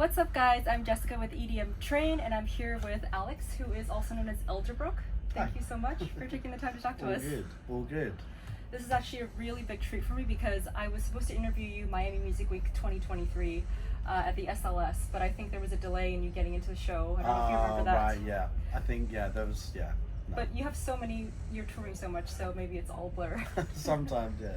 What's up, guys? I'm Jessica with Edmtrain, and I'm here with Alex, who is also known as Elderbrook. Thank Hi. you so much for taking the time to talk to All us. good, all good. This is actually a really big treat for me because I was supposed to interview you Miami Music Week 2023 at the SLS, but I think there was a delay in you getting into the show. I don't know if you remember that. Right, yeah. I think, there was, no. But you have so many, you're touring so much, so maybe it's all blur. Sometimes, yeah.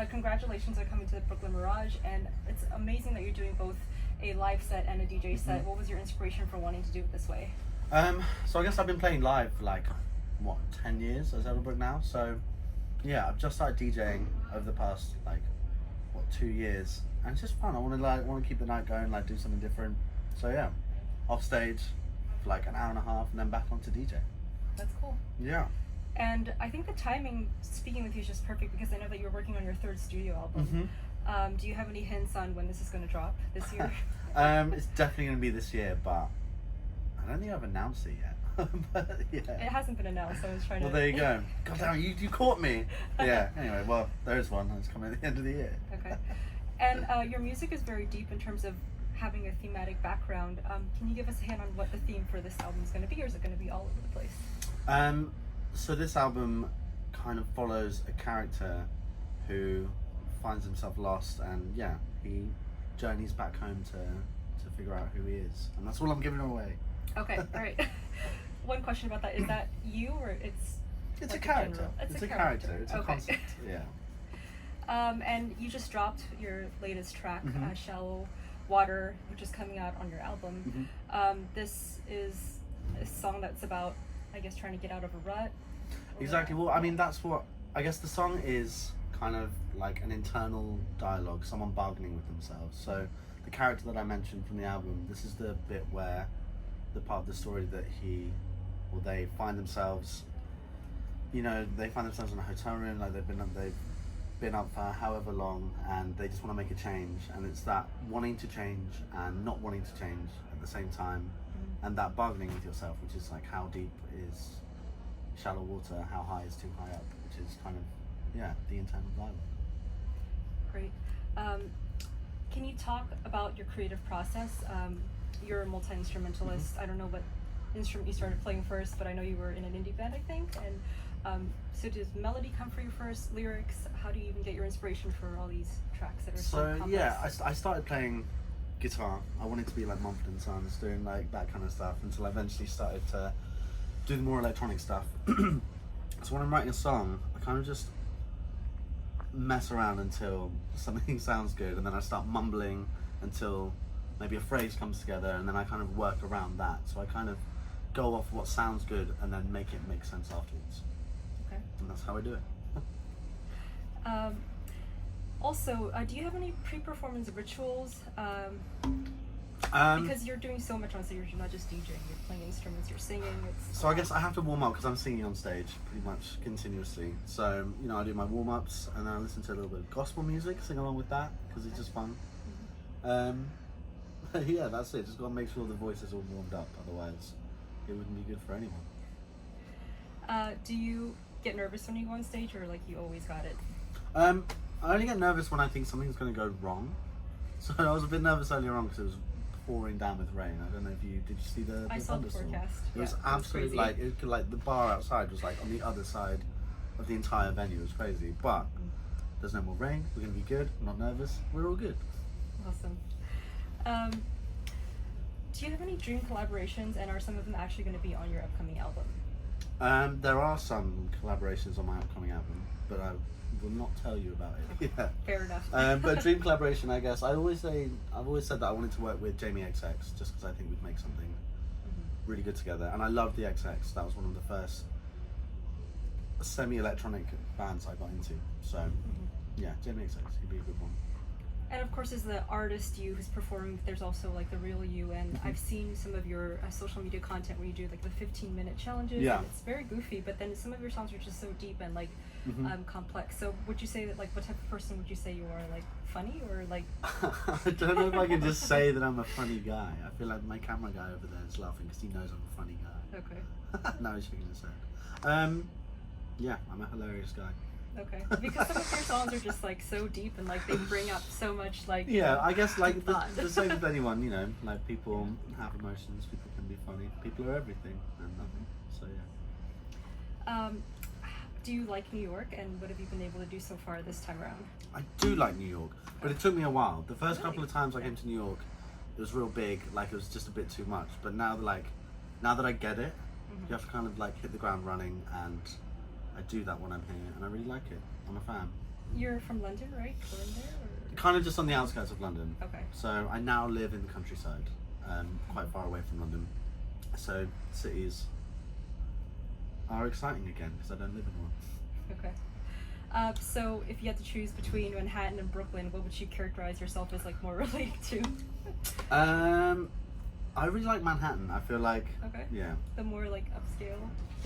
Congratulations on coming to the Brooklyn Mirage, and it's amazing that you're doing both a live set and a DJ set. Mm-hmm. What was your inspiration for wanting to do it this way? So I guess I've been playing live for 10 years as Elderbrook now. So yeah, I've just started DJing over the past 2 years, and it's just fun. I want to keep the night going, do something different. So yeah, off stage for an hour and a half, and then back onto DJ. That's cool. Yeah. And I think the timing, speaking with you, is just perfect because I know that you're working on your third studio album. Mm-hmm. Do you have any hints on when this is going to drop this year? It's definitely going to be this year, but I don't think I've announced it yet. But yeah. It hasn't been announced, so I was trying to... Well, there you go. God damn it, you caught me. Yeah, anyway, well, there's one. It's coming at the end of the year. Okay. And your music is very deep in terms of having a thematic background. Can you give us a hint on what the theme for this album is going to be, or is it going to be all over the place? So this album kind of follows a character who finds himself lost, and yeah, he journeys back home to figure out who he is. And that's all I'm giving away. Okay, all right. One question about that, is that you, or It's like a character. general- It's a character. It's a Okay. concept. Yeah. And you just dropped your latest track, Mhm. Shallow Water, which is coming out on your album. This is a song that's about, I guess, trying to get out of a rut. Exactly. Well, I mean, that's what I guess the song is, kind of like an internal dialogue, someone bargaining with themselves. So the character that I mentioned from the album, this is the bit where the part of the story that they find themselves, they find themselves in a hotel room, they've been up for however long, and they just want to make a change, and it's that wanting to change and not wanting to change at the same time, and that bargaining with yourself, which is how deep is shallow water, how high is too high up, which is kind of the internal dialogue. Great. Can you talk about your creative process? You're a multi-instrumentalist. I don't know what instrument you started playing first, but I know you were in an indie band, I think. And so does melody come for you first, lyrics? How do you even get your inspiration for all these tracks that are so complex? Yeah, I started playing guitar. I wanted to be like Mumford & Sons, doing that kind of stuff, until I eventually started to do the more electronic stuff. So when I'm writing a song, I kind of just mess around until something sounds good, and then I start mumbling until maybe a phrase comes together, and then I kind of work around that. So I kind of go off what sounds good and then make it make sense afterwards. Okay. And that's how I do it. Also, do you have any pre-performance rituals? Because you're doing so much on stage, you're not just DJing, you're playing instruments, you're singing. So I guess I have to warm up because I'm singing on stage pretty much continuously. So, I do my warm-ups, and then I listen to a little bit of gospel music, sing along with that, because it's just fun. Yeah, that's it. Just got to make sure the voice is all warmed up, otherwise it wouldn't be good for anyone. Do you get nervous when you go on stage, or you always got it? I only get nervous when I think something's going to go wrong. So I was a bit nervous earlier on because it was pouring down with rain. I don't know if did you see the I saw the thunderstorm? forecast. It was Yeah, absolutely the bar outside was on the other side of the entire venue. It was crazy, but there's no more rain. We're gonna be good. I'm not nervous. We're all good. Awesome. Do you have any dream collaborations, and are some of them actually going to be on your upcoming album? There are some collaborations on my upcoming album, but I will not tell you about it. Yeah. Fair enough. But dream collaboration, I guess. I've always said that I wanted to work with Jamie XX, just because I think we'd make something really good together. And I love the XX. That was one of the first semi-electronic bands I got into. So yeah, Jamie XX, he'd be a good one. And of course, as the artist you who's performing, there's also the real you, and I've seen some of your social media content where you do the 15-minute challenges. Yeah. And it's very goofy, but then some of your songs are just so deep and complex. So would you say that what type of person would you say you are? Funny, or I don't know if I can just say that I'm a funny guy. I feel like my camera guy over there is laughing because he knows I'm a funny guy. Okay. Now he's shaking his head. Yeah, I'm a hilarious guy. Okay. Because some of your songs are just like so deep and like they bring up so much like Yeah, I guess like thought. the same with anyone, you know, like people have emotions, people can be funny, people are everything and nothing. So yeah. Do you like New York, and what have you been able to do so far this time around? I do like New York, but it took me a while. The first Really? couple of times I came to New York, it was real big, like it was just a bit too much. But now that I get it, you have to kind of like hit the ground running, and I do that when I'm here, and I really like it. I'm a fan. You're from London, right? Born there? Or? Kind of just on the outskirts of London. Okay. So I now live in the countryside, quite far away from London. So cities are exciting again because I don't live in one. Okay. So if you had to choose between Manhattan and Brooklyn, what would you characterize yourself as like more related to? I really like Manhattan. I feel like, Okay. yeah, The more like upscale.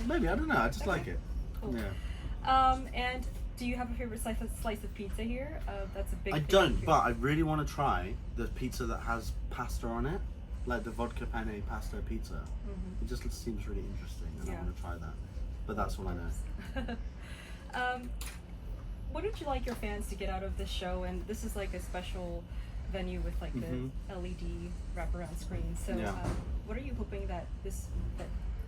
maybe, I don't know. I just Okay. like it. Cool. Yeah. And do you have a favorite slice of pizza here? That's a big. I thing don't, here. but I really want to try the pizza that has pasta on it, like the vodka penne pasta pizza. Mhm. It just seems really interesting, and I Yeah. want to try that. But that's all I know. What would you like your fans to get out of this show? And this is like a special venue with like Mhm. the LED wraparound screen. So, Yeah. what are you hoping that that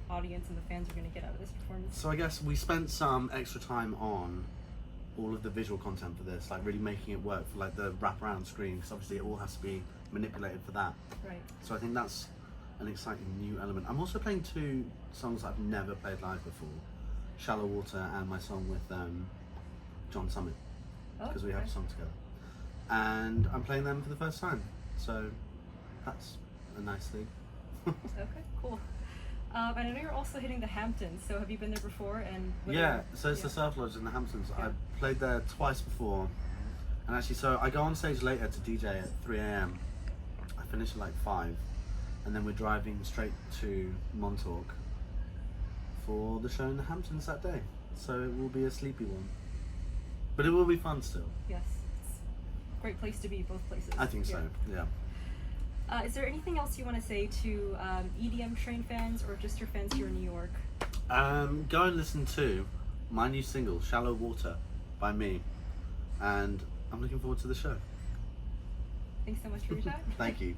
audience and the fans are going to get out of this performance? So I guess we spent some extra time on all of the visual content for this, like really making it work for like the wraparound screen, because obviously it all has to be manipulated for that. Right. So I think that's an exciting new element. I'm also playing two songs I've never played live before, Shallow Water and my song with John Summit, because we have a song together. And I'm playing them for the first time, so that's a nice thing. Okay, cool. And I know you're also hitting the Hamptons, so have you been there before? And what are Yeah, your- so it's the Surf Lodge in the Hamptons. Yeah. I played there twice before, and actually, so I go on stage later to DJ at 3 a.m. I finish at like 5, and then we're driving straight to Montauk for the show in the Hamptons that day. So it will be a sleepy one, but it will be fun still. Yes, it's a great place to be, both places. I think so. Yeah. Is there anything else you want to say to Edmtrain fans or just your fans here in New York? Go and listen to my new single, Shallow Water, by me, and I'm looking forward to the show. Thanks so much for your time. Thank you.